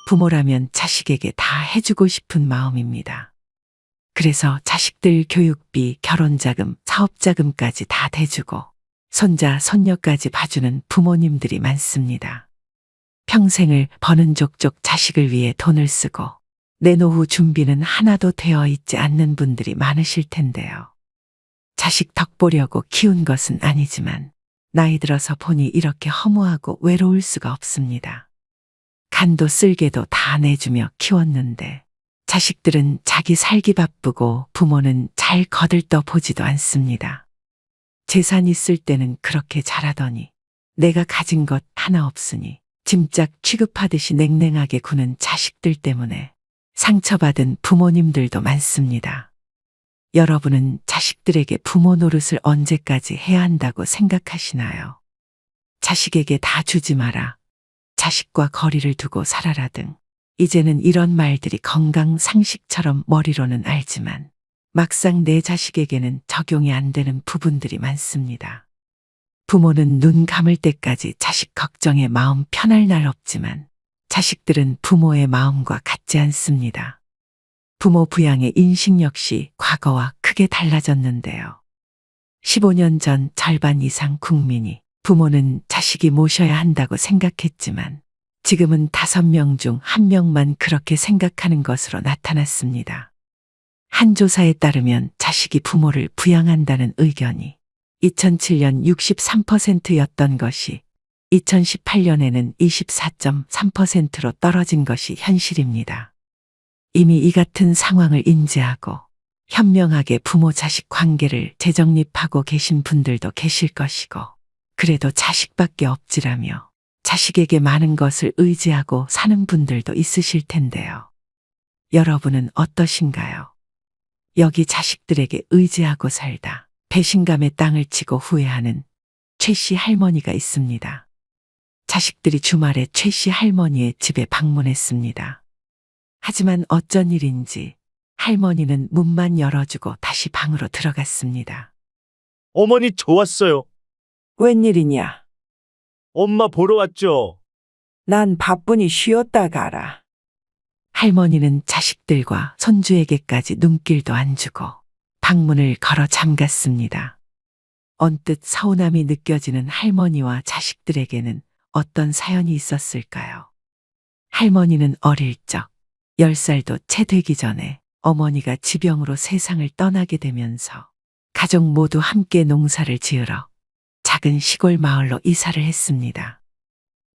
부모라면 자식에게 다 해주고 싶은 마음입니다. 그래서 자식들 교육비, 결혼자금, 사업자금까지 다 대주고 손자, 손녀까지 봐주는 부모님들이 많습니다. 평생을 버는 족족 자식을 위해 돈을 쓰고 내 노후 준비는 하나도 되어 있지 않는 분들이 많으실 텐데요. 자식 덕 보려고 키운 것은 아니지만 나이 들어서 보니 이렇게 허무하고 외로울 수가 없습니다. 간도 쓸개도 다 내주며 키웠는데 자식들은 자기 살기 바쁘고 부모는 잘 거들떠 보지도 않습니다. 재산 있을 때는 그렇게 잘하더니 내가 가진 것 하나 없으니 짐짝 취급하듯이 냉랭하게 구는 자식들 때문에 상처받은 부모님들도 많습니다. 여러분은 자식들에게 부모 노릇을 언제까지 해야 한다고 생각하시나요? 자식에게 다 주지 마라, 자식과 거리를 두고 살아라 등 이제는 이런 말들이 건강 상식처럼 머리로는 알지만 막상 내 자식에게는 적용이 안 되는 부분들이 많습니다. 부모는 눈 감을 때까지 자식 걱정에 마음 편할 날 없지만 자식들은 부모의 마음과 같지 않습니다. 부모 부양의 인식 역시 과거와 크게 달라졌는데요. 15년 전 절반 이상 국민이 부모는 자식이 모셔야 한다고 생각했지만 지금은 5명 중 1명만 그렇게 생각하는 것으로 나타났습니다. 한 조사에 따르면 자식이 부모를 부양한다는 의견이 2007년 63%였던 것이 2018년에는 24.3%로 떨어진 것이 현실입니다. 이미 이 같은 상황을 인지하고 현명하게 부모 자식 관계를 재정립하고 계신 분들도 계실 것이고 그래도 자식밖에 없지라며 자식에게 많은 것을 의지하고 사는 분들도 있으실 텐데요. 여러분은 어떠신가요? 여기 자식들에게 의지하고 살다 배신감에 땅을 치고 후회하는 최 씨 할머니가 있습니다. 자식들이 주말에 최 씨 할머니의 집에 방문했습니다. 하지만 어쩐 일인지 할머니는 문만 열어주고 다시 방으로 들어갔습니다. 어머니 좋았어요. 웬일이냐? 엄마 보러 왔죠. 난 바쁘니 쉬었다 가라. 할머니는 자식들과 손주에게까지 눈길도 안 주고 방문을 걸어 잠갔습니다. 언뜻 서운함이 느껴지는 할머니와 자식들에게는 어떤 사연이 있었을까요? 할머니는 어릴 적 10살도 채 되기 전에 어머니가 지병으로 세상을 떠나게 되면서 가족 모두 함께 농사를 지으러 작은 시골 마을로 이사를 했습니다.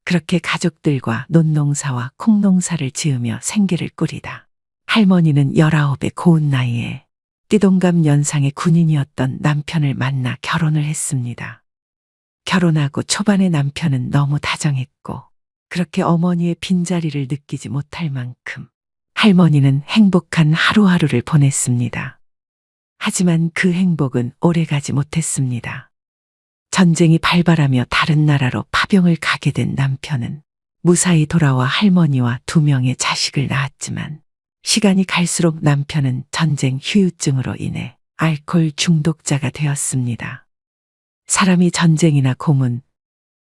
그렇게 가족들과 논농사와 콩농사를 지으며 생계를 꾸리다 할머니는 19의 고운 나이에 띠동갑 연상의 군인이었던 남편을 만나 결혼을 했습니다. 결혼하고 초반에 남편은 너무 다정했고 그렇게 어머니의 빈자리를 느끼지 못할 만큼 할머니는 행복한 하루하루를 보냈습니다. 하지만 그 행복은 오래가지 못했습니다. 전쟁이 발발하며 다른 나라로 파병을 가게 된 남편은 무사히 돌아와 할머니와 2명의 자식을 낳았지만 시간이 갈수록 남편은 전쟁 후유증으로 인해 알코올 중독자가 되었습니다. 사람이 전쟁이나 고문,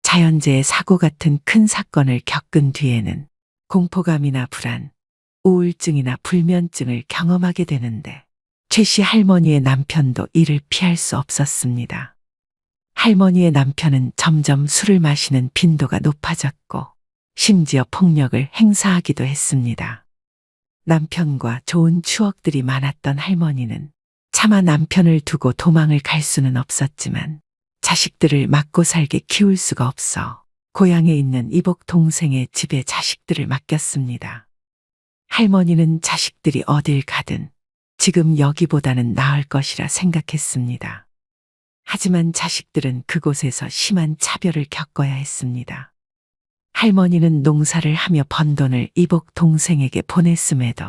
자연재해 사고 같은 큰 사건을 겪은 뒤에는 공포감이나 불안, 우울증이나 불면증을 경험하게 되는데 최 씨 할머니의 남편도 이를 피할 수 없었습니다. 할머니의 남편은 점점 술을 마시는 빈도가 높아졌고 심지어 폭력을 행사하기도 했습니다. 남편과 좋은 추억들이 많았던 할머니는 차마 남편을 두고 도망을 갈 수는 없었지만 자식들을 맞고 살게 키울 수가 없어 고향에 있는 이복 동생의 집에 자식들을 맡겼습니다. 할머니는 자식들이 어딜 가든 지금 여기보다는 나을 것이라 생각했습니다. 하지만 자식들은 그곳에서 심한 차별을 겪어야 했습니다. 할머니는 농사를 하며 번 돈을 이복 동생에게 보냈음에도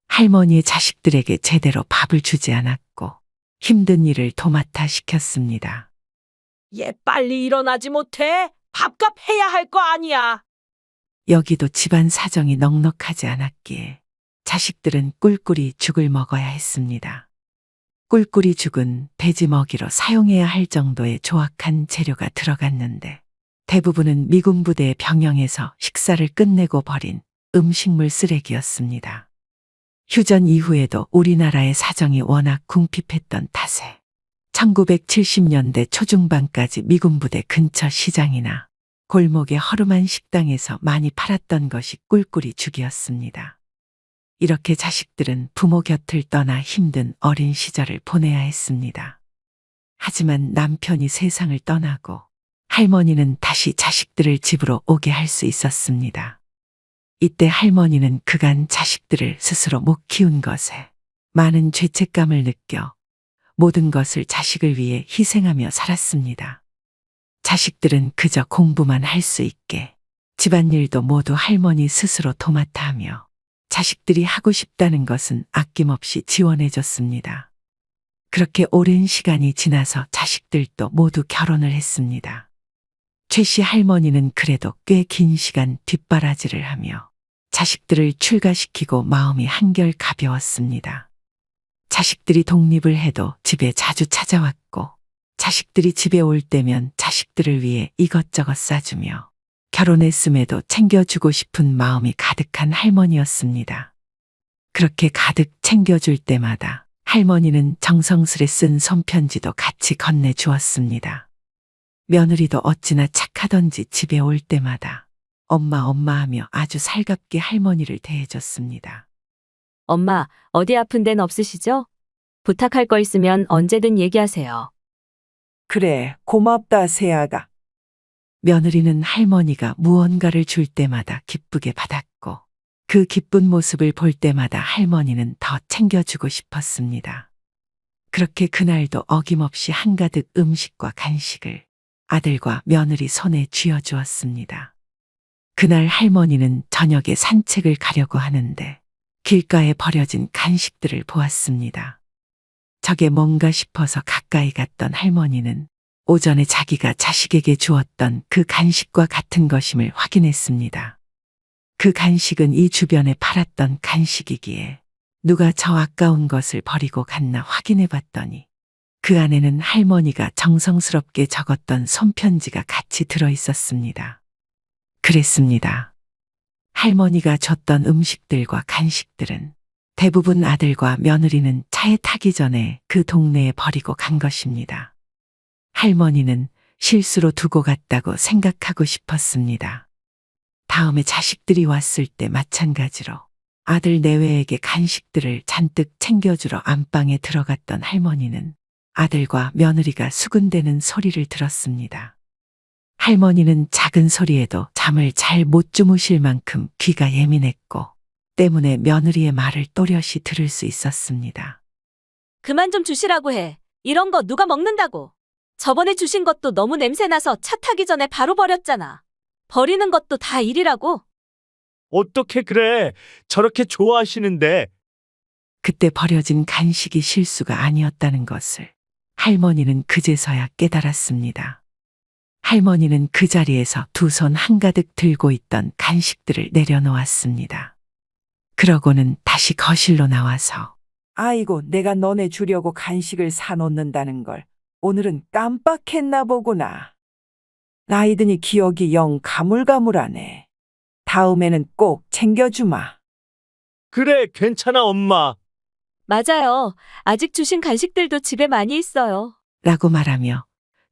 할머니의 자식들에게 제대로 밥을 주지 않았고 힘든 일을 도맡아 시켰습니다. 얘 빨리 일어나지 못해? 밥값 해야 할 거 아니야. 여기도 집안 사정이 넉넉하지 않았기에 자식들은 꿀꿀이 죽을 먹어야 했습니다. 꿀꿀이 죽은 돼지 먹이로 사용해야 할 정도의 조악한 재료가 들어갔는데 대부분은 미군 부대의 병영에서 식사를 끝내고 버린 음식물 쓰레기였습니다. 휴전 이후에도 우리나라의 사정이 워낙 궁핍했던 탓에 1970년대 초중반까지 미군 부대 근처 시장이나 골목의 허름한 식당에서 많이 팔았던 것이 꿀꿀이 죽이었습니다. 이렇게 자식들은 부모 곁을 떠나 힘든 어린 시절을 보내야 했습니다. 하지만 남편이 세상을 떠나고 할머니는 다시 자식들을 집으로 오게 할 수 있었습니다. 이때 할머니는 그간 자식들을 스스로 못 키운 것에 많은 죄책감을 느껴 모든 것을 자식을 위해 희생하며 살았습니다. 자식들은 그저 공부만 할 수 있게 집안일도 모두 할머니 스스로 도맡아 하며 자식들이 하고 싶다는 것은 아낌없이 지원해 줬습니다. 그렇게 오랜 시간이 지나서 자식들도 모두 결혼을 했습니다. 최 씨 할머니는 그래도 꽤 긴 시간 뒷바라지를 하며 자식들을 출가시키고 마음이 한결 가벼웠습니다. 자식들이 독립을 해도 집에 자주 찾아왔고 자식들이 집에 올 때면 자식들을 위해 이것저것 싸주며 결혼했음에도 챙겨주고 싶은 마음이 가득한 할머니였습니다. 그렇게 가득 챙겨줄 때마다 할머니는 정성스레 쓴 손편지도 같이 건네주었습니다. 며느리도 어찌나 착하던지 집에 올 때마다 엄마 하며 아주 살갑게 할머니를 대해줬습니다. 엄마, 어디 아픈 데는 없으시죠? 부탁할 거 있으면 언제든 얘기하세요. 그래, 고맙다, 세아가. 며느리는 할머니가 무언가를 줄 때마다 기쁘게 받았고 그 기쁜 모습을 볼 때마다 할머니는 더 챙겨주고 싶었습니다. 그렇게 그날도 어김없이 한가득 음식과 간식을 아들과 며느리 손에 쥐어주었습니다. 그날 할머니는 저녁에 산책을 가려고 하는데 길가에 버려진 간식들을 보았습니다. 저게 뭔가 싶어서 가까이 갔던 할머니는 오전에 자기가 자식에게 주었던 그 간식과 같은 것임을 확인했습니다. 그 간식은 이 주변에 팔았던 간식이기에 누가 저 아까운 것을 버리고 갔나 확인해 봤더니 그 안에는 할머니가 정성스럽게 적었던 손편지가 같이 들어 있었습니다. 그랬습니다. 할머니가 줬던 음식들과 간식들은 대부분 아들과 며느리는 차에 타기 전에 그 동네에 버리고 간 것입니다. 할머니는 실수로 두고 갔다고 생각하고 싶었습니다. 다음에 자식들이 왔을 때 마찬가지로 아들 내외에게 간식들을 잔뜩 챙겨주러 안방에 들어갔던 할머니는 아들과 며느리가 수군대는 소리를 들었습니다. 할머니는 작은 소리에도 잠을 잘 못 주무실 만큼 귀가 예민했고 때문에 며느리의 말을 또렷이 들을 수 있었습니다. 그만 좀 주시라고 해. 이런 거 누가 먹는다고. 저번에 주신 것도 너무 냄새나서 차 타기 전에 바로 버렸잖아. 버리는 것도 다 일이라고. 어떻게 그래? 저렇게 좋아하시는데. 그때 버려진 간식이 실수가 아니었다는 것을 할머니는 그제서야 깨달았습니다. 할머니는 그 자리에서 두 손 한가득 들고 있던 간식들을 내려놓았습니다. 그러고는 다시 거실로 나와서 아이고, 내가 너네 주려고 간식을 사놓는다는 걸 오늘은 깜빡했나 보구나. 나이 드니 기억이 영 가물가물하네. 다음에는 꼭 챙겨주마. 그래, 괜찮아, 엄마. 맞아요. 아직 주신 간식들도 집에 많이 있어요. 라고 말하며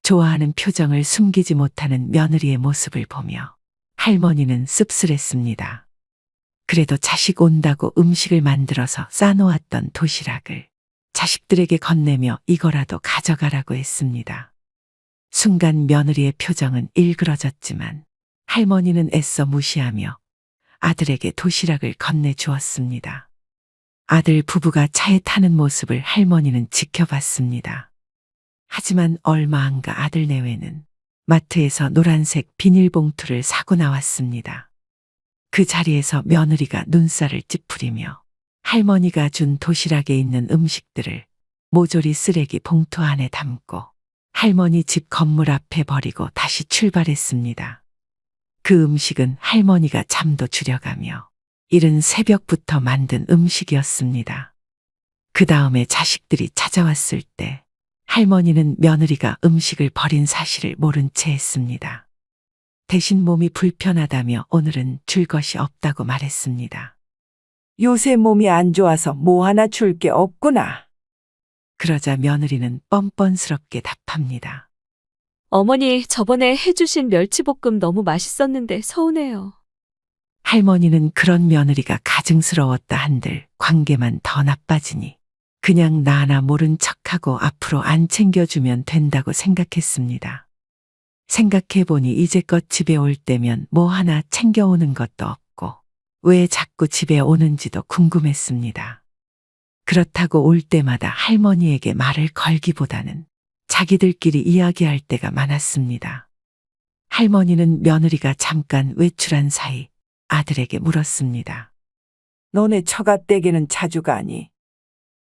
좋아하는 표정을 숨기지 못하는 며느리의 모습을 보며 할머니는 씁쓸했습니다. 그래도 자식 온다고 음식을 만들어서 싸놓았던 도시락을 자식들에게 건네며 이거라도 가져가라고 했습니다. 순간 며느리의 표정은 일그러졌지만 할머니는 애써 무시하며 아들에게 도시락을 건네주었습니다. 아들 부부가 차에 타는 모습을 할머니는 지켜봤습니다. 하지만 얼마 안 가 아들 내외는 마트에서 노란색 비닐봉투를 사고 나왔습니다. 그 자리에서 며느리가 눈살을 찌푸리며 할머니가 준 도시락에 있는 음식들을 모조리 쓰레기 봉투 안에 담고 할머니 집 건물 앞에 버리고 다시 출발했습니다. 그 음식은 할머니가 잠도 줄여가며 이른 새벽부터 만든 음식이었습니다. 그 다음에 자식들이 찾아왔을 때 할머니는 며느리가 음식을 버린 사실을 모른 채 했습니다. 대신 몸이 불편하다며 오늘은 줄 것이 없다고 말했습니다. 요새 몸이 안 좋아서 뭐 하나 줄 게 없구나. 그러자 며느리는 뻔뻔스럽게 답합니다. 어머니, 저번에 해주신 멸치볶음 너무 맛있었는데 서운해요. 할머니는 그런 며느리가 가증스러웠다 한들 관계만 더 나빠지니 그냥 나나 모른 척하고 앞으로 안 챙겨주면 된다고 생각했습니다. 생각해보니 이제껏 집에 올 때면 뭐 하나 챙겨오는 것도 없고 왜 자꾸 집에 오는지도 궁금했습니다. 그렇다고 올 때마다 할머니에게 말을 걸기보다는 자기들끼리 이야기할 때가 많았습니다. 할머니는 며느리가 잠깐 외출한 사이 아들에게 물었습니다. 너네 처갓댁에는 자주 가니?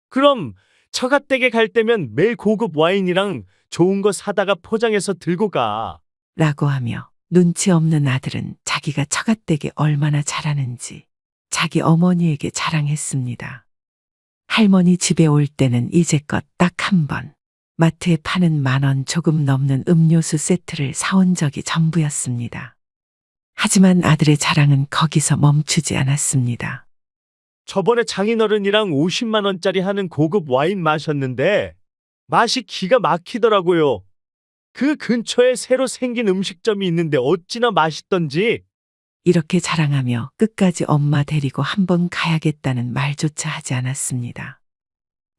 그럼 처갓댁에 갈 때면 매일 고급 와인이랑 좋은 거 사다가 포장해서 들고 가. 라고 하며 눈치 없는 아들은 자기가 처갓댁에 얼마나 잘하는지 자기 어머니에게 자랑했습니다. 할머니 집에 올 때는 이제껏 딱 한 번 마트에 파는 10,000원 조금 넘는 음료수 세트를 사온 적이 전부였습니다. 하지만 아들의 자랑은 거기서 멈추지 않았습니다. 저번에 장인어른이랑 50만 원짜리 하는 고급 와인 마셨는데 맛이 기가 막히더라고요. 그 근처에 새로 생긴 음식점이 있는데 어찌나 맛있던지. 이렇게 자랑하며 끝까지 엄마 데리고 한번 가야겠다는 말조차 하지 않았습니다.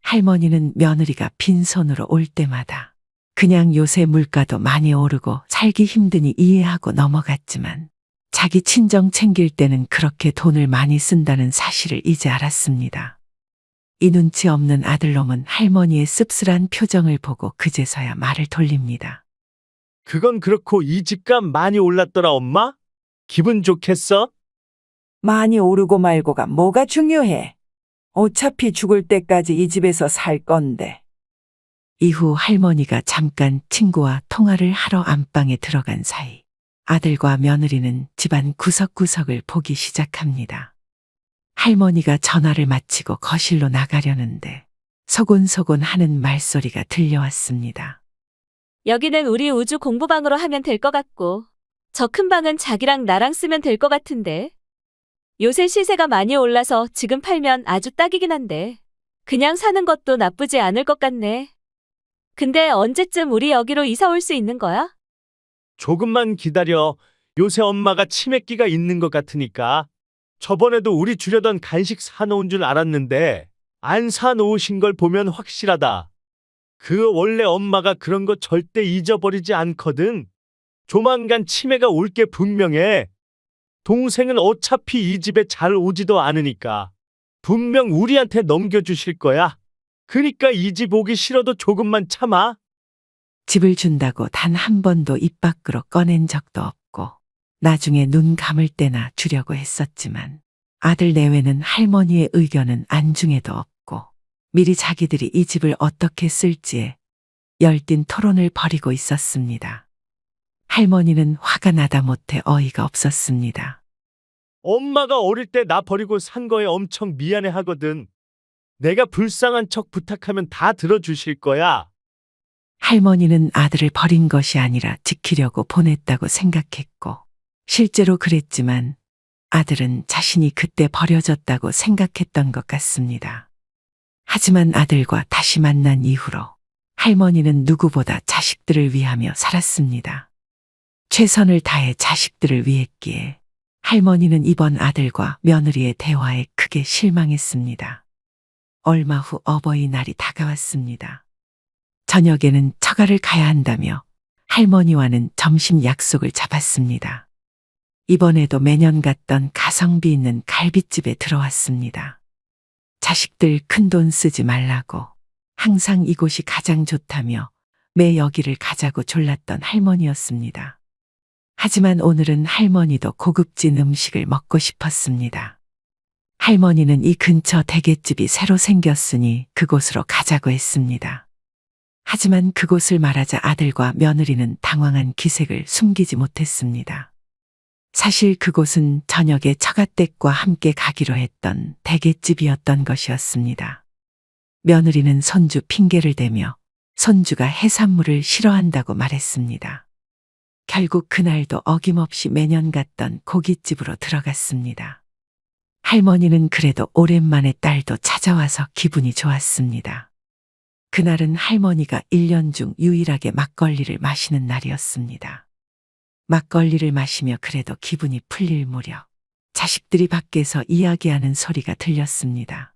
할머니는 며느리가 빈손으로 올 때마다 그냥 요새 물가도 많이 오르고 살기 힘드니 이해하고 넘어갔지만 자기 친정 챙길 때는 그렇게 돈을 많이 쓴다는 사실을 이제 알았습니다. 이 눈치 없는 아들놈은 할머니의 씁쓸한 표정을 보고 그제서야 말을 돌립니다. 그건 그렇고 이 집값 많이 올랐더라, 엄마? 기분 좋겠어? 많이 오르고 말고가 뭐가 중요해? 어차피 죽을 때까지 이 집에서 살 건데. 이후 할머니가 잠깐 친구와 통화를 하러 안방에 들어간 사이 아들과 며느리는 집안 구석구석을 보기 시작합니다. 할머니가 전화를 마치고 거실로 나가려는데 소곤소곤 하는 말소리가 들려왔습니다. 여기는 우리 우주 공부방으로 하면 될 것 같고, 저 큰 방은 자기랑 나랑 쓰면 될 것 같은데. 요새 시세가 많이 올라서 지금 팔면 아주 딱이긴 한데, 그냥 사는 것도 나쁘지 않을 것 같네. 근데 언제쯤 우리 여기로 이사 올 수 있는 거야? 조금만 기다려. 요새 엄마가 치맥기가 있는 것 같으니까. 저번에도 우리 주려던 간식 사놓은 줄 알았는데 안 사놓으신 걸 보면 확실하다. 그 원래 엄마가 그런 거 절대 잊어버리지 않거든. 조만간 치매가 올 게 분명해. 동생은 어차피 이 집에 잘 오지도 않으니까 분명 우리한테 넘겨주실 거야. 그니까 이 집 오기 싫어도 조금만 참아. 집을 준다고 단 한 번도 입 밖으로 꺼낸 적도 없고 나중에 눈 감을 때나 주려고 했었지만 아들 내외는 할머니의 의견은 안중에도 없고 미리 자기들이 이 집을 어떻게 쓸지에 열띤 토론을 벌이고 있었습니다. 할머니는 화가 나다 못해 어이가 없었습니다. 엄마가 어릴 때 나 버리고 산 거에 엄청 미안해 하거든. 내가 불쌍한 척 부탁하면 다 들어주실 거야. 할머니는 아들을 버린 것이 아니라 지키려고 보냈다고 생각했고 실제로 그랬지만 아들은 자신이 그때 버려졌다고 생각했던 것 같습니다. 하지만 아들과 다시 만난 이후로 할머니는 누구보다 자식들을 위하며 살았습니다. 최선을 다해 자식들을 위했기에 할머니는 이번 아들과 며느리의 대화에 크게 실망했습니다. 얼마 후 어버이날이 다가왔습니다. 저녁에는 처가를 가야 한다며 할머니와는 점심 약속을 잡았습니다. 이번에도 매년 갔던 가성비 있는 갈빗집에 들어왔습니다. 자식들 큰돈 쓰지 말라고 항상 이곳이 가장 좋다며 매 여기를 가자고 졸랐던 할머니였습니다. 하지만 오늘은 할머니도 고급진 음식을 먹고 싶었습니다. 할머니는 이 근처 대게집이 새로 생겼으니 그곳으로 가자고 했습니다. 하지만 그곳을 말하자 아들과 며느리는 당황한 기색을 숨기지 못했습니다. 사실 그곳은 저녁에 처갓댁과 함께 가기로 했던 대게집이었던 것이었습니다. 며느리는 손주 핑계를 대며 손주가 해산물을 싫어한다고 말했습니다. 결국 그날도 어김없이 매년 갔던 고깃집으로 들어갔습니다. 할머니는 그래도 오랜만에 딸도 찾아와서 기분이 좋았습니다. 그날은 할머니가 1년 중 유일하게 막걸리를 마시는 날이었습니다. 막걸리를 마시며 그래도 기분이 풀릴 무렵 자식들이 밖에서 이야기하는 소리가 들렸습니다.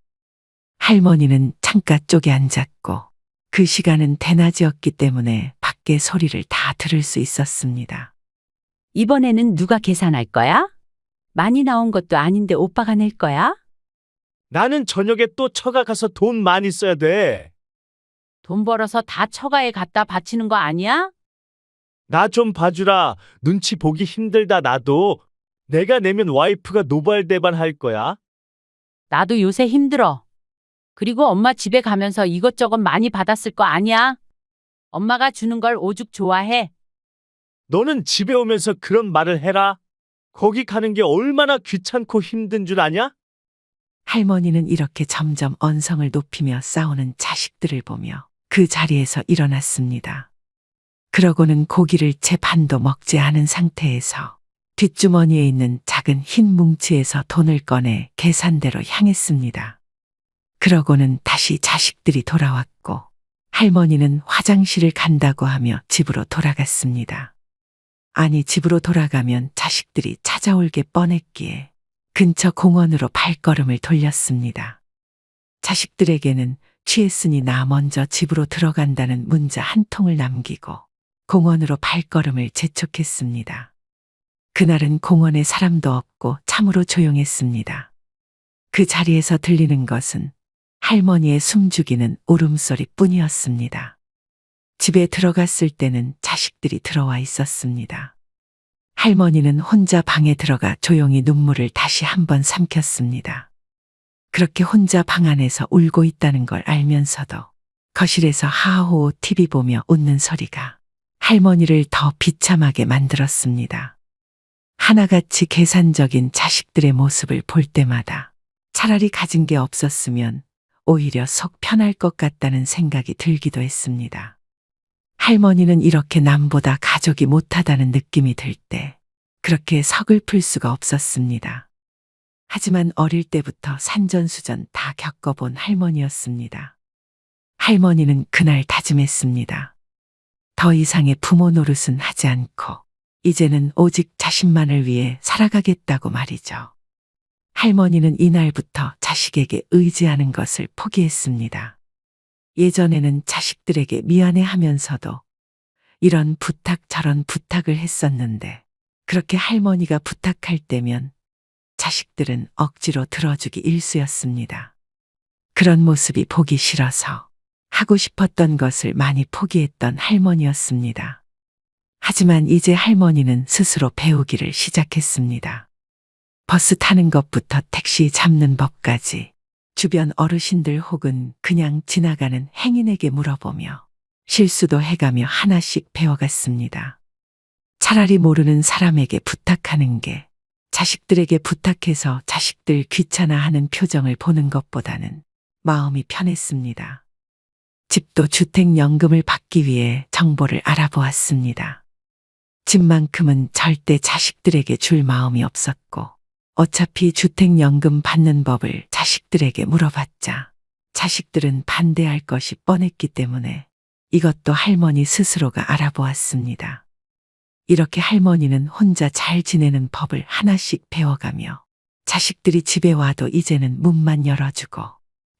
할머니는 창가 쪽에 앉았고 그 시간은 대낮이었기 때문에 밖의 소리를 다 들을 수 있었습니다. 이번에는 누가 계산할 거야? 많이 나온 것도 아닌데 오빠가 낼 거야? 나는 저녁에 또 처가 가서 돈 많이 써야 돼. 돈 벌어서 다 처가에 갖다 바치는 거 아니야? 나 좀 봐주라. 눈치 보기 힘들다 나도. 내가 내면 와이프가 노발대발 할 거야. 나도 요새 힘들어. 그리고 엄마 집에 가면서 이것저것 많이 받았을 거 아니야? 엄마가 주는 걸 오죽 좋아해. 너는 집에 오면서 그런 말을 해라. 거기 가는 게 얼마나 귀찮고 힘든 줄 아냐? 할머니는 이렇게 점점 언성을 높이며 싸우는 자식들을 보며 그 자리에서 일어났습니다. 그러고는 고기를 채 반도 먹지 않은 상태에서 뒷주머니에 있는 작은 흰 뭉치에서 돈을 꺼내 계산대로 향했습니다. 그러고는 다시 자식들이 돌아왔고 할머니는 화장실을 간다고 하며 집으로 돌아갔습니다. 아니, 집으로 돌아가면 자식들이 찾아올 게 뻔했기에 근처 공원으로 발걸음을 돌렸습니다. 자식들에게는 취했으니 나 먼저 집으로 들어간다는 문자 한 통을 남기고 공원으로 발걸음을 재촉했습니다. 그날은 공원에 사람도 없고 참으로 조용했습니다. 그 자리에서 들리는 것은 할머니의 숨죽이는 울음소리 뿐이었습니다. 집에 들어갔을 때는 자식들이 들어와 있었습니다. 할머니는 혼자 방에 들어가 조용히 눈물을 다시 한번 삼켰습니다. 그렇게 혼자 방 안에서 울고 있다는 걸 알면서도 거실에서 하하호 TV 보며 웃는 소리가 할머니를 더 비참하게 만들었습니다. 하나같이 계산적인 자식들의 모습을 볼 때마다 차라리 가진 게 없었으면 오히려 속 편할 것 같다는 생각이 들기도 했습니다. 할머니는 이렇게 남보다 가족이 못하다는 느낌이 들 때 그렇게 서글플 수가 없었습니다. 하지만 어릴 때부터 산전수전 다 겪어본 할머니였습니다. 할머니는 그날 다짐했습니다. 더 이상의 부모 노릇은 하지 않고 이제는 오직 자신만을 위해 살아가겠다고 말이죠. 할머니는 이날부터 자식에게 의지하는 것을 포기했습니다. 예전에는 자식들에게 미안해하면서도 이런 부탁 저런 부탁을 했었는데 그렇게 할머니가 부탁할 때면 자식들은 억지로 들어주기 일쑤였습니다. 그런 모습이 보기 싫어서 하고 싶었던 것을 많이 포기했던 할머니였습니다. 하지만 이제 할머니는 스스로 배우기를 시작했습니다. 버스 타는 것부터 택시 잡는 법까지 주변 어르신들 혹은 그냥 지나가는 행인에게 물어보며 실수도 해가며 하나씩 배워갔습니다. 차라리 모르는 사람에게 부탁하는 게 자식들에게 부탁해서 자식들 귀찮아하는 표정을 보는 것보다는 마음이 편했습니다. 집도 주택연금을 받기 위해 정보를 알아보았습니다. 집만큼은 절대 자식들에게 줄 마음이 없었고 어차피 주택연금 받는 법을 자식들에게 물어봤자 자식들은 반대할 것이 뻔했기 때문에 이것도 할머니 스스로가 알아보았습니다. 이렇게 할머니는 혼자 잘 지내는 법을 하나씩 배워가며 자식들이 집에 와도 이제는 문만 열어주고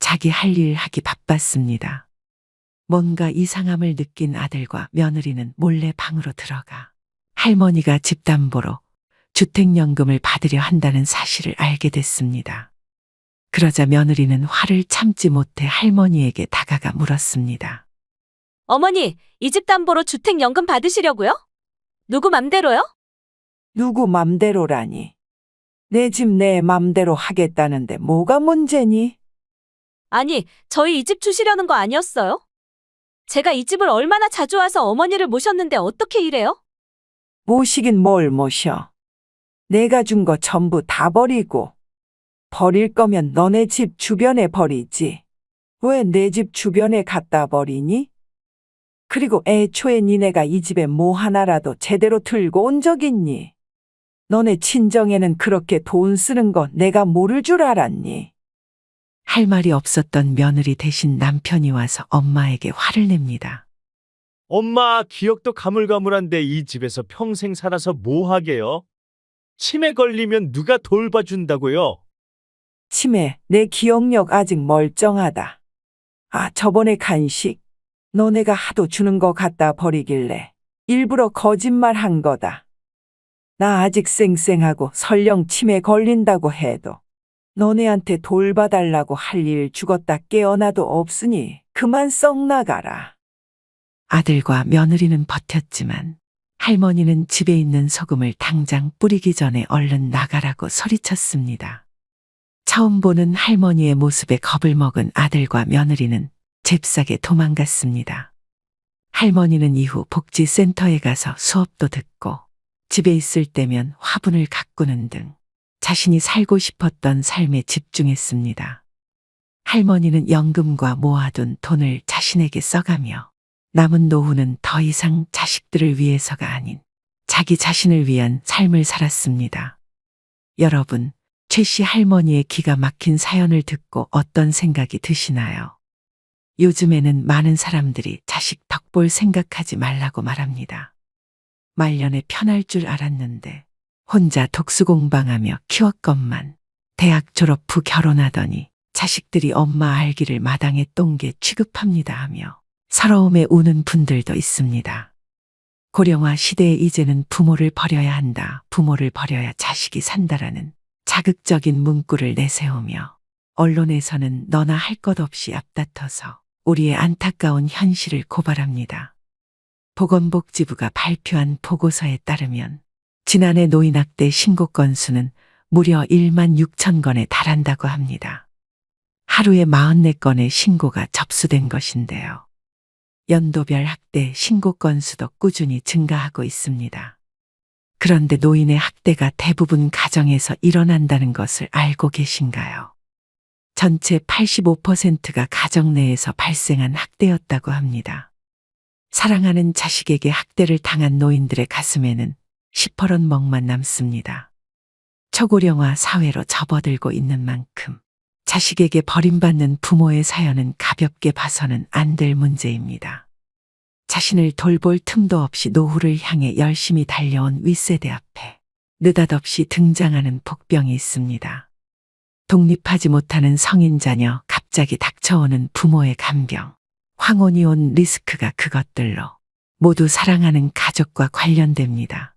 자기 할 일 하기 바빴습니다. 뭔가 이상함을 느낀 아들과 며느리는 몰래 방으로 들어가 할머니가 집담보로 주택연금을 받으려 한다는 사실을 알게 됐습니다. 그러자 며느리는 화를 참지 못해 할머니에게 다가가 물었습니다. 어머니, 이 집 담보로 주택연금 받으시려고요? 누구 맘대로요? 누구 맘대로라니. 내 집 내 맘대로 하겠다는데 뭐가 문제니? 아니, 저희 이 집 주시려는 거 아니었어요? 제가 이 집을 얼마나 자주 와서 어머니를 모셨는데 어떻게 이래요? 모시긴 뭘 모셔. 내가 준 거 전부 다 버리고. 버릴 거면 너네 집 주변에 버리지. 왜 내 집 주변에 갖다 버리니? 그리고 애초에 니네가 이 집에 뭐 하나라도 제대로 들고 온 적 있니? 너네 친정에는 그렇게 돈 쓰는 거 내가 모를 줄 알았니? 할 말이 없었던 며느리 대신 남편이 와서 엄마에게 화를 냅니다. 엄마, 기억도 가물가물한데 이 집에서 평생 살아서 뭐 하게요? 치매 걸리면 누가 돌봐준다고요? 치매, 내 기억력 아직 멀쩡하다. 아, 저번에 간식, 너네가 하도 주는 거 갖다 버리길래 일부러 거짓말 한 거다. 나 아직 쌩쌩하고 설령 치매 걸린다고 해도 너네한테 돌봐달라고 할 일 죽었다 깨어나도 없으니 그만 썩 나가라. 아들과 며느리는 버텼지만 할머니는 집에 있는 소금을 당장 뿌리기 전에 얼른 나가라고 소리쳤습니다. 처음 보는 할머니의 모습에 겁을 먹은 아들과 며느리는 잽싸게 도망갔습니다. 할머니는 이후 복지센터에 가서 수업도 듣고 집에 있을 때면 화분을 가꾸는 등 자신이 살고 싶었던 삶에 집중했습니다. 할머니는 연금과 모아둔 돈을 자신에게 써가며 남은 노후는 더 이상 자식들을 위해서가 아닌 자기 자신을 위한 삶을 살았습니다. 여러분, 최 씨 할머니의 기가 막힌 사연을 듣고 어떤 생각이 드시나요? 요즘에는 많은 사람들이 자식 덕볼 생각하지 말라고 말합니다. 말년에 편할 줄 알았는데 혼자 독수공방하며 키웠건만 대학 졸업 후 결혼하더니 자식들이 엄마 알기를 마당에 똥개 취급합니다 하며 서러움에 우는 분들도 있습니다. 고령화 시대에 이제는 부모를 버려야 한다, 부모를 버려야 자식이 산다라는 자극적인 문구를 내세우며 언론에서는 너나 할 것 없이 앞다퉈서 우리의 안타까운 현실을 고발합니다. 보건복지부가 발표한 보고서에 따르면 지난해 노인학대 신고 건수는 무려 1만 6천 건에 달한다고 합니다. 하루에 44건의 신고가 접수된 것인데요. 연도별 학대 신고 건수도 꾸준히 증가하고 있습니다. 그런데 노인의 학대가 대부분 가정에서 일어난다는 것을 알고 계신가요? 전체 85%가 가정 내에서 발생한 학대였다고 합니다. 사랑하는 자식에게 학대를 당한 노인들의 가슴에는 시퍼런 멍만 남습니다. 초고령화 사회로 접어들고 있는 만큼 자식에게 버림받는 부모의 사연은 가볍게 봐서는 안 될 문제입니다. 자신을 돌볼 틈도 없이 노후를 향해 열심히 달려온 윗세대 앞에 느닷없이 등장하는 복병이 있습니다. 독립하지 못하는 성인 자녀, 갑자기 닥쳐오는 부모의 간병, 황혼이 온 리스크가 그것들로 모두 사랑하는 가족과 관련됩니다.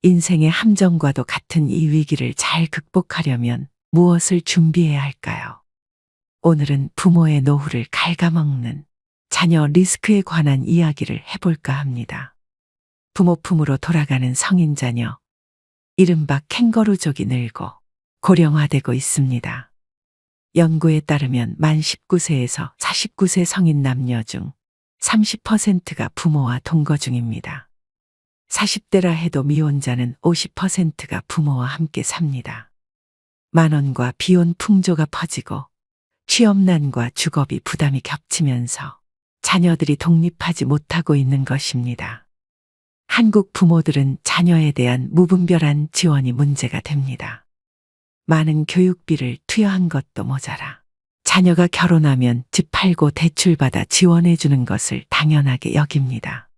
인생의 함정과도 같은 이 위기를 잘 극복하려면 무엇을 준비해야 할까요? 오늘은 부모의 노후를 갉아먹는 자녀 리스크에 관한 이야기를 해볼까 합니다. 부모 품으로 돌아가는 성인 자녀, 이른바 캥거루족이 늘고 고령화되고 있습니다. 연구에 따르면 만 19세에서 49세 성인 남녀 중 30%가 부모와 동거 중입니다. 40대라 해도 미혼자는 50%가 부모와 함께 삽니다. 만원과 비혼 풍조가 퍼지고 취업난과 주거비 부담이 겹치면서 자녀들이 독립하지 못하고 있는 것입니다. 한국 부모들은 자녀에 대한 무분별한 지원이 문제가 됩니다. 많은 교육비를 투여한 것도 모자라 자녀가 결혼하면 집 팔고 대출받아 지원해주는 것을 당연하게 여깁니다.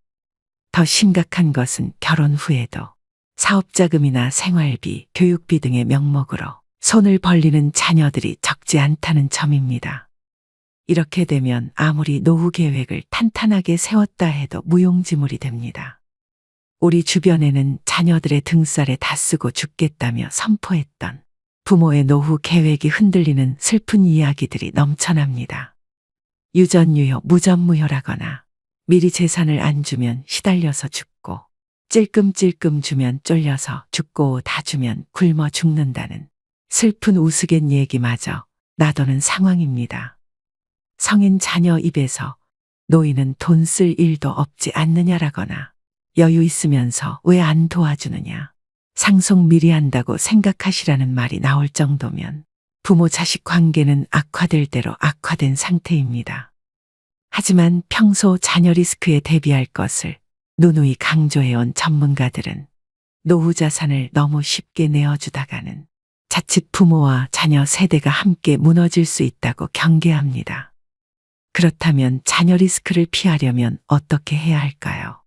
더 심각한 것은 결혼 후에도 사업자금이나 생활비, 교육비 등의 명목으로 손을 벌리는 자녀들이 적지 않다는 점입니다. 이렇게 되면 아무리 노후 계획을 탄탄하게 세웠다 해도 무용지물이 됩니다. 우리 주변에는 자녀들의 등살에 다 쓰고 죽겠다며 선포했던 부모의 노후 계획이 흔들리는 슬픈 이야기들이 넘쳐납니다. 유전유효, 무전무효라거나 미리 재산을 안 주면 시달려서 죽고 찔끔찔끔 주면 쫄려서 죽고 다 주면 굶어 죽는다는 슬픈 우스갯 얘기마저 나도는 상황입니다. 성인 자녀 입에서 노인은 돈 쓸 일도 없지 않느냐라거나 여유 있으면서 왜 안 도와주느냐, 상속 미리 한다고 생각하시라는 말이 나올 정도면 부모 자식 관계는 악화될 대로 악화된 상태입니다. 하지만 평소 자녀 리스크에 대비할 것을 누누이 강조해온 전문가들은 노후 자산을 너무 쉽게 내어주다가는 자칫 부모와 자녀 세대가 함께 무너질 수 있다고 경계합니다. 그렇다면 자녀 리스크를 피하려면 어떻게 해야 할까요?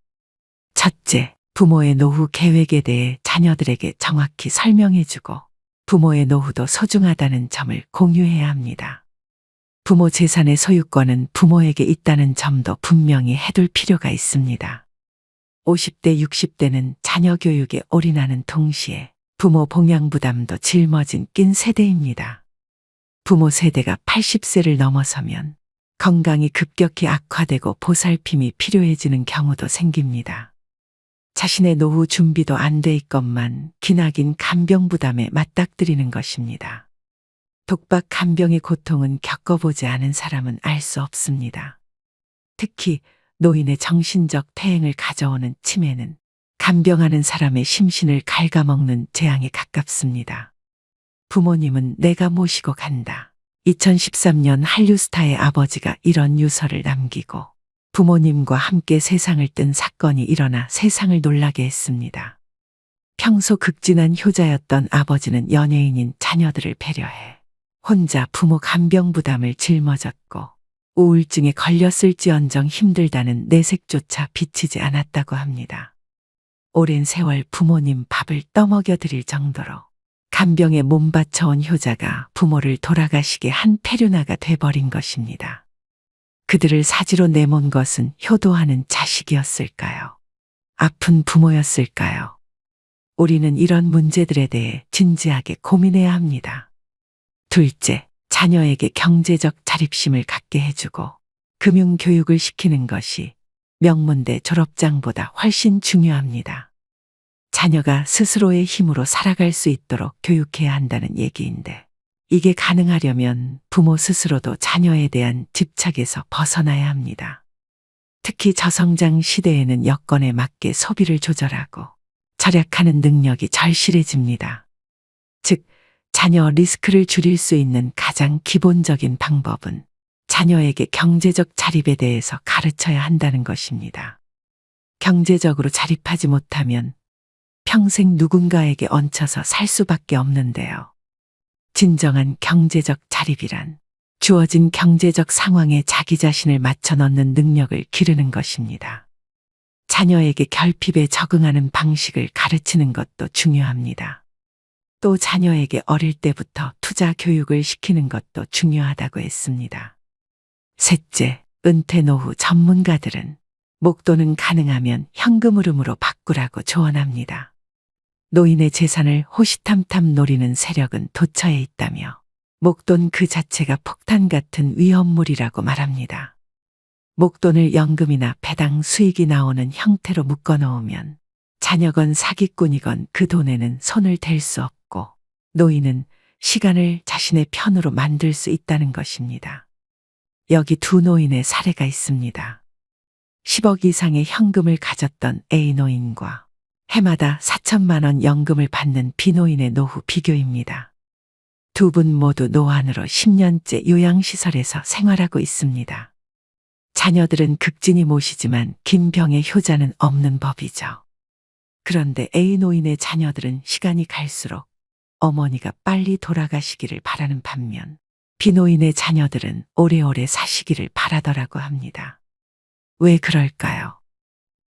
첫째, 부모의 노후 계획에 대해 자녀들에게 정확히 설명해주고 부모의 노후도 소중하다는 점을 공유해야 합니다. 부모 재산의 소유권은 부모에게 있다는 점도 분명히 해둘 필요가 있습니다. 50대, 60대는 자녀 교육에 올인하는 동시에 부모 봉양 부담도 짊어진 낀 세대입니다. 부모 세대가 80세를 넘어서면 건강이 급격히 악화되고 보살핌이 필요해지는 경우도 생깁니다. 자신의 노후 준비도 안 돼 있건만 기나긴 간병 부담에 맞닥뜨리는 것입니다. 독박 간병의 고통은 겪어보지 않은 사람은 알 수 없습니다. 특히 노인의 정신적 퇴행을 가져오는 치매는 간병하는 사람의 심신을 갉아먹는 재앙에 가깝습니다. 부모님은 내가 모시고 간다. 2013년 한류 스타의 아버지가 이런 유서를 남기고 부모님과 함께 세상을 뜬 사건이 일어나 세상을 놀라게 했습니다. 평소 극진한 효자였던 아버지는 연예인인 자녀들을 배려해 혼자 부모 간병 부담을 짊어졌고 우울증에 걸렸을지언정 힘들다는 내색조차 비치지 않았다고 합니다. 오랜 세월 부모님 밥을 떠먹여 드릴 정도로 간병에 몸바쳐온 효자가 부모를 돌아가시게 한 페류나가 돼버린 것입니다. 그들을 사지로 내몬 것은 효도하는 자식이었을까요? 아픈 부모였을까요? 우리는 이런 문제들에 대해 진지하게 고민해야 합니다. 둘째, 자녀에게 경제적 자립심을 갖게 해주고 금융교육을 시키는 것이 명문대 졸업장보다 훨씬 중요합니다. 자녀가 스스로의 힘으로 살아갈 수 있도록 교육해야 한다는 얘기인데 이게 가능하려면 부모 스스로도 자녀에 대한 집착에서 벗어나야 합니다. 특히 저성장 시대에는 여건에 맞게 소비를 조절하고 절약하는 능력이 절실해집니다. 즉, 자녀 리스크를 줄일 수 있는 가장 기본적인 방법은 자녀에게 경제적 자립에 대해서 가르쳐야 한다는 것입니다. 경제적으로 자립하지 못하면 평생 누군가에게 얹혀서 살 수밖에 없는데요. 진정한 경제적 자립이란 주어진 경제적 상황에 자기 자신을 맞춰 넣는 능력을 기르는 것입니다. 자녀에게 결핍에 적응하는 방식을 가르치는 것도 중요합니다. 또 자녀에게 어릴 때부터 투자 교육을 시키는 것도 중요하다고 했습니다. 셋째, 은퇴 노후 전문가들은 목돈은 가능하면 현금 흐름으로 바꾸라고 조언합니다. 노인의 재산을 호시탐탐 노리는 세력은 도처에 있다며 목돈 그 자체가 폭탄 같은 위험물이라고 말합니다. 목돈을 연금이나 배당 수익이 나오는 형태로 묶어놓으면 자녀건 사기꾼이건 그 돈에는 손을 댈 수 없고 노인은 시간을 자신의 편으로 만들 수 있다는 것입니다. 여기 두 노인의 사례가 있습니다. 10억 이상의 현금을 가졌던 A 노인과 해마다 4천만 원 연금을 받는 B 노인의 노후 비교입니다. 두 분 모두 노안으로 10년째 요양시설에서 생활하고 있습니다. 자녀들은 극진히 모시지만 김병의 효자는 없는 법이죠. 그런데 A 노인의 자녀들은 시간이 갈수록 어머니가 빨리 돌아가시기를 바라는 반면 B 노인의 자녀들은 오래오래 사시기를 바라더라고 합니다. 왜 그럴까요?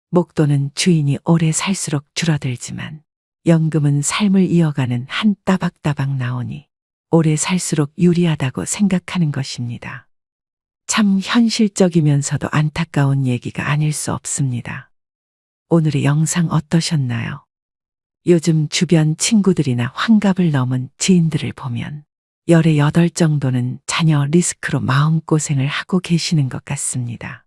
목돈은 주인이 오래 살수록 줄어들지만 연금은 삶을 이어가는 한 따박따박 나오니 오래 살수록 유리하다고 생각하는 것입니다. 참 현실적이면서도 안타까운 얘기가 아닐 수 없습니다. 오늘의 영상 어떠셨나요? 요즘 주변 친구들이나 환갑을 넘은 지인들을 보면 열의 8 정도는 자녀 리스크로 마음고생을 하고 계시는 것 같습니다.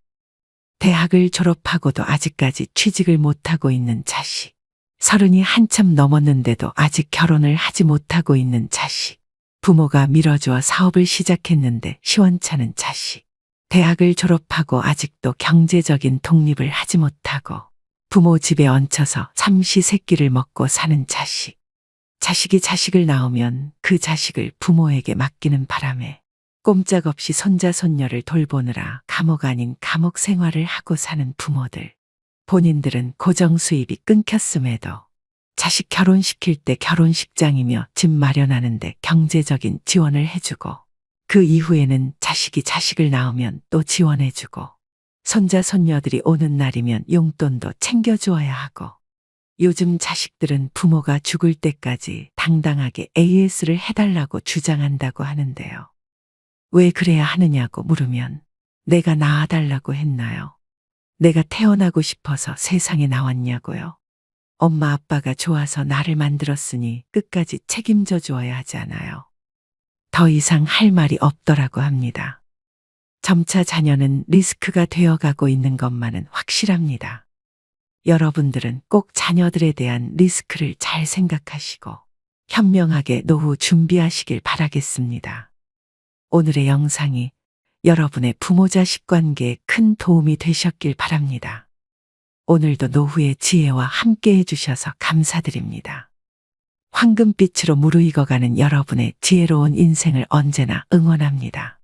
대학을 졸업하고도 아직까지 취직을 못하고 있는 자식, 30이 한참 넘었는데도 아직 결혼을 하지 못하고 있는 자식, 부모가 밀어주어 사업을 시작했는데 시원찮은 자식, 대학을 졸업하고 아직도 경제적인 독립을 하지 못하고 부모 집에 얹혀서 삼시세끼를 먹고 사는 자식, 자식이 자식을 낳으면 그 자식을 부모에게 맡기는 바람에 꼼짝없이 손자 손녀를 돌보느라 감옥 아닌 감옥 생활을 하고 사는 부모들. 본인들은 고정 수입이 끊겼음에도 자식 결혼시킬 때 결혼식장이며 집 마련하는데 경제적인 지원을 해주고 그 이후에는 자식을 낳으면 또 지원해주고 손자 손녀들이 오는 날이면 용돈도 챙겨주어야 하고 요즘 자식들은 부모가 죽을 때까지 당당하게 AS를 해달라고 주장한다고 하는데요. 왜 그래야 하느냐고 물으면 내가 낳아달라고 했나요? 내가 태어나고 싶어서 세상에 나왔냐고요? 엄마 아빠가 좋아서 나를 만들었으니 끝까지 책임져 주어야 하지 않아요. 더 이상 할 말이 없더라고 합니다. 점차 자녀는 리스크가 되어가고 있는 것만은 확실합니다. 여러분들은 꼭 자녀들에 대한 리스크를 잘 생각하시고 현명하게 노후 준비하시길 바라겠습니다. 오늘의 영상이 여러분의 부모-자식 관계에 큰 도움이 되셨길 바랍니다. 오늘도 노후의 지혜와 함께 해주셔서 감사드립니다. 황금빛으로 무르익어가는 여러분의 지혜로운 인생을 언제나 응원합니다.